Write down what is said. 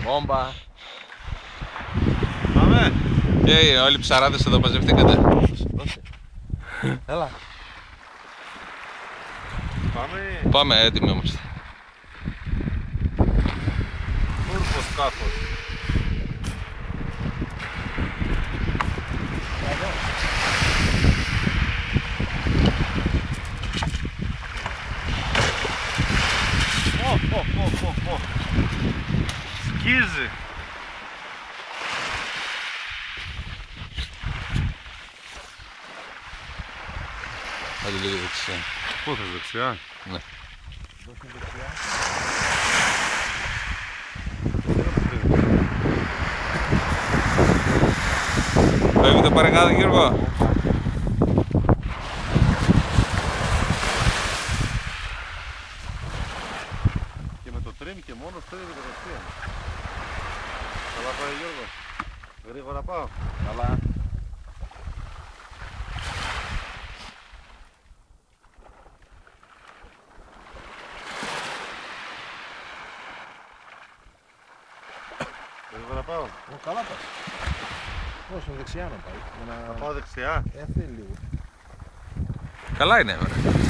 Μπόμπα. Πάμε. Και όλοι οι ψαράδες εδώ μαζευτήκατε. Δώσε. Έλα. Πάμε. Πάμε, έτοιμοι είμαστε. Τούρκο σκάφος. Σκίζει. Άντε λίγο δεξιά. Πού θες δεξιά? Ναι. Δώσε δεξιά. Φεύγει το παρεκάτω, Γιώργο. Και με το τρίμ και μόνο φεύγει κατευθείαν. Καλά πάει, Γιώργο. Γρήγορα πάω. Καλά. Γρήγορα πάω. Καλά πας. Όσο δεξιά να πάει. Θα πάω δεξιά. Θέλει λίγο. Καλά είναι, ωραία.